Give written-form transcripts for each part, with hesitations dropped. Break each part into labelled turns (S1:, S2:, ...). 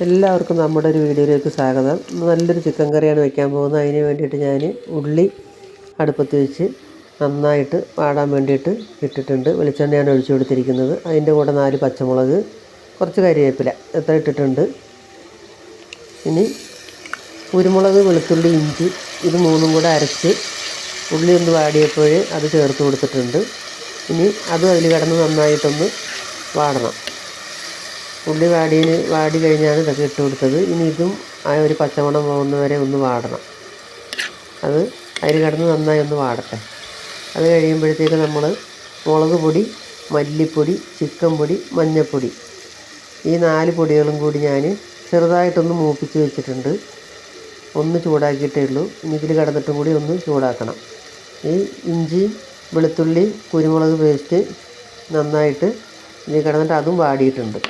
S1: എല്ലാവർക്കും നമ്മുടെ ഒരു വീഡിയോയിലേക്ക് സ്വാഗതം. നല്ലൊരു ചിക്കൻ കറിയാണ് വയ്ക്കാൻ പോകുന്നത്. അതിന് വേണ്ടിയിട്ട് ഞാൻ ഉള്ളി അടുപ്പത്ത് വെച്ച് നന്നായിട്ട് വാടാൻ വേണ്ടിയിട്ട് ഇട്ടിട്ടുണ്ട്. വെളിച്ചെണ്ണയാണ് ഒഴിച്ചു കൊടുത്തിരിക്കുന്നത്. അതിൻ്റെ കൂടെ 4 പച്ചമുളക്, കുറച്ച് കരിവേപ്പില എത്ര ഇട്ടിട്ടുണ്ട്. ഇനി കുരുമുളക്, വെളുത്തുള്ളി, ഇഞ്ചി ഇത് മൂന്നും കൂടെ അരച്ച് ഉള്ളി ഒന്ന് വാടിയപ്പോൾ അത് ചേർത്ത് കൊടുത്തിട്ടുണ്ട്. ഇനി അതും അതിൽ കിടന്ന് നന്നായിട്ടൊന്ന് വാടണം. ഉള്ളി വാടി കഴിഞ്ഞാണ് ഇതൊക്കെ ഇട്ട് കൊടുത്തത്. ഇനി ഇതും ആ ഒരു പച്ചമണം പോകുന്നവരെ ഒന്ന് വാടണം. അത് അതിൽ കിടന്ന് നന്നായി ഒന്ന് വാടട്ടെ. അത് കഴിയുമ്പോഴത്തേക്ക് നമ്മൾ മുളക് പൊടി, മല്ലിപ്പൊടി, ചിക്കൻ പൊടി, മഞ്ഞൾപ്പൊടി ഈ 4 പൊടികളും കൂടി ഞാൻ ചെറുതായിട്ടൊന്ന് മൂപ്പിച്ച് വെച്ചിട്ടുണ്ട്. ഒന്ന് ചൂടാക്കിയിട്ടേ ഉള്ളൂ. ഇനി ഇതിൽ കിടന്നിട്ടും കൂടി ഒന്ന് ചൂടാക്കണം. ഈ ഇഞ്ചി, വെളുത്തുള്ളി, കുരുമുളക് പേസ്റ്റ് നന്നായിട്ട് ഇതിൽ കിടന്നിട്ട് അതും വാടിയിട്ടുണ്ട്.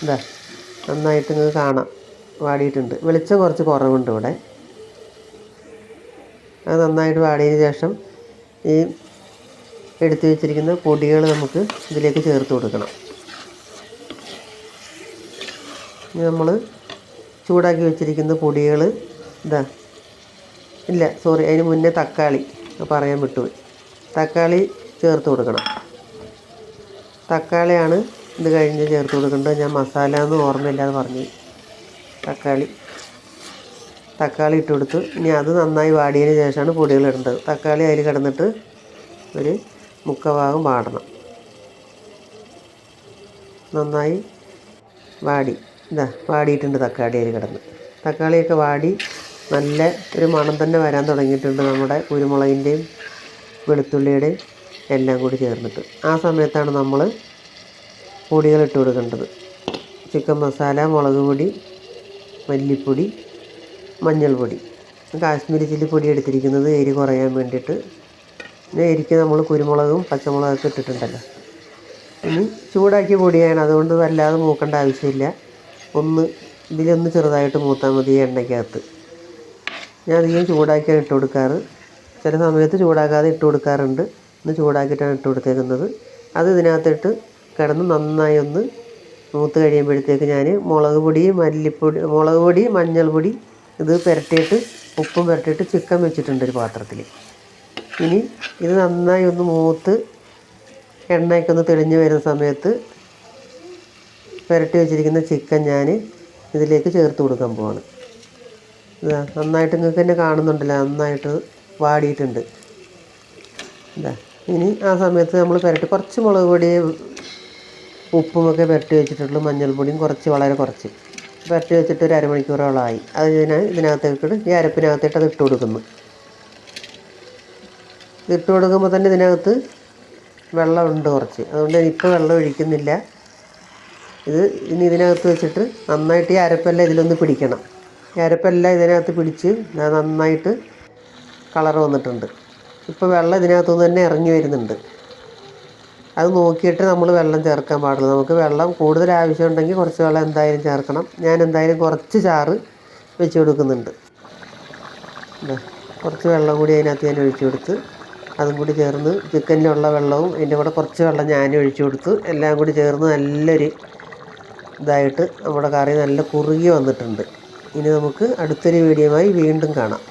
S1: ഇതാ നന്നായിട്ട് നിങ്ങൾക്ക് കാണാം, വാടിയിട്ടുണ്ട്. വെളിച്ചം കുറച്ച് കുറവുണ്ട് ഇവിടെ. അത് നന്നായിട്ട് വാടിയതിന് ശേഷം ഈ എടുത്തു വെച്ചിരിക്കുന്ന പൊടികൾ നമുക്ക് ഇതിലേക്ക് ചേർത്ത് കൊടുക്കണം. ഇനി നമ്മൾ ചൂടാക്കി വെച്ചിരിക്കുന്ന പൊടികൾ അതിന് മുന്നേ തക്കാളി പറയാൻ വിട്ടുപോയി. തക്കാളി ചേർത്ത് കൊടുക്കണം. തക്കാളിയാണ് ഇത് കഴിഞ്ഞ് ചേർത്ത് കൊടുക്കേണ്ടത്. ഞാൻ മസാല എന്ന് ഓർമ്മയില്ലാതെ പറഞ്ഞു. തക്കാളി ഇട്ട് കൊടുത്തു. ഇനി അത് നന്നായി വാടിയതിന് ശേഷമാണ് പൊടികൾ ഇടേണ്ടത്. തക്കാളി അതിൽ കിടന്നിട്ട് ഒരു 3/4 ഭാഗം വാടണം. നന്നായി വാടിയിട്ടുണ്ട് തക്കാളി അതിൽ കിടന്ന്. തക്കാളിയൊക്കെ വാടി നല്ല ഒരു മണം തന്നെ വരാൻ തുടങ്ങിയിട്ടുണ്ട്. നമ്മുടെ കുരുമുളകിൻ്റെയും വെളുത്തുള്ളിയുടെയും എല്ലാം കൂടി ചേർന്നിട്ട് ആ സമയത്താണ് നമ്മൾ പൊടികൾ ഇട്ട് കൊടുക്കേണ്ടത്. ചിക്കൻ മസാല, മുളക് പൊടി, മല്ലിപ്പൊടി, മഞ്ഞൾപ്പൊടി, കാശ്മീരി ചില്ലി പൊടി എടുത്തിരിക്കുന്നത് എരി കുറയാൻ വേണ്ടിയിട്ട്. പിന്നെ എരിക്ക് നമ്മൾ കുരുമുളകും പച്ചമുളകൊക്കെ ഇട്ടിട്ടുണ്ടല്ലോ. ഇനി ചൂടാക്കിയ പൊടിയാണ്, അതുകൊണ്ട് വല്ലാതെ മൂക്കേണ്ട ആവശ്യമില്ല. ഇതിലൊന്ന് ചെറുതായിട്ട് മൂത്താൽ മതി എണ്ണയ്ക്കകത്ത്. ഞാൻ അധികം ചൂടാക്കിയാണ് ഇട്ട് കൊടുക്കാറ്. ചില സമയത്ത് ചൂടാക്കാതെ ഇട്ട് കൊടുക്കാറുണ്ട്. ഇന്ന് ചൂടാക്കിയിട്ടാണ് ഇട്ട് കൊടുത്തേക്കുന്നത്. അത് ഇതിനകത്തിട്ട് കിടന്ന് നന്നായി ഒന്ന് മൂത്ത് കഴിയുമ്പോഴത്തേക്ക് ഞാൻ മുളക് പൊടി, മഞ്ഞൾപ്പൊടി ഇത് പുരട്ടിയിട്ട് ഉപ്പും പുരട്ടിയിട്ട് ചിക്കൻ വെച്ചിട്ടുണ്ട് ഒരു പാത്രത്തിൽ. ഇനി ഇത് നന്നായി ഒന്ന് മൂത്ത് എണ്ണയൊക്കെ ഒന്ന് തെളിഞ്ഞ് വരുന്ന സമയത്ത് പുരട്ടി വെച്ചിരിക്കുന്ന ചിക്കൻ ഞാൻ ഇതിലേക്ക് ചേർത്ത് കൊടുക്കാൻ പോവാണ്. നന്നായിട്ട് നിങ്ങൾക്ക് തന്നെ കാണുന്നുണ്ടല്ലോ, നന്നായിട്ട് വാടിയിട്ടുണ്ട്. ഇനി ആ സമയത്ത് നമ്മൾ കുറച്ച് മുളക് പൊടി, ഉപ്പുമൊക്കെ പുരട്ടി വെച്ചിട്ടുള്ളൂ. മഞ്ഞൾപ്പൊടിയും വളരെ കുറച്ച് പുരട്ടി വെച്ചിട്ട് ഒരു അരമണിക്കൂറോളമായി. അത് ഞാൻ ഈ അരപ്പിനകത്തിട്ട് അത് ഇട്ട് കൊടുക്കുന്നു. ഇട്ട് കൊടുക്കുമ്പോൾ തന്നെ ഇതിനകത്ത് വെള്ളമുണ്ട് കുറച്ച്. അതുകൊണ്ട് ഇപ്പോൾ വെള്ളം ഒഴിക്കുന്നില്ല. ഇനി ഇതിനകത്ത് വെച്ചിട്ട് നന്നായിട്ട് ഈ അരപ്പെല്ലാം ഇതിലൊന്ന് പിടിക്കണം. ഈ അരപ്പെല്ലാം ഇതിനകത്ത് പിടിച്ച് നന്നായിട്ട് കളർ വന്നിട്ടുണ്ട്. ഇപ്പോൾ വെള്ളം ഇതിനകത്തുനിന്ന് തന്നെ ഇറങ്ങി വരുന്നുണ്ട്. അത് നോക്കിയിട്ട് നമ്മൾ വെള്ളം ചേർക്കാൻ പാടുള്ളൂ. നമുക്ക് വെള്ളം കൂടുതൽ ആവശ്യമുണ്ടെങ്കിൽ കുറച്ച് വെള്ളം എന്തായാലും ചേർക്കണം. ഞാൻ എന്തായാലും കുറച്ച് ചാറ് വെച്ച് കൊടുക്കുന്നുണ്ട്. കുറച്ച് വെള്ളം കൂടി അതിനകത്ത് ഞാൻ ഒഴിച്ചു കൊടുത്ത് അതും കൂടി ചേർന്ന് ചിക്കനിലുള്ള വെള്ളവും അതിൻ്റെ കൂടെ കുറച്ച് വെള്ളം ഞാൻ ഒഴിച്ചു കൊടുത്തു. എല്ലാം കൂടി ചേർന്ന് നല്ലൊരു നമ്മുടെ കറി നല്ല കുറുകി വന്നിട്ടുണ്ട്. ഇനി നമുക്ക് അടുത്തൊരു വീഡിയോയുമായി വീണ്ടും കാണാം.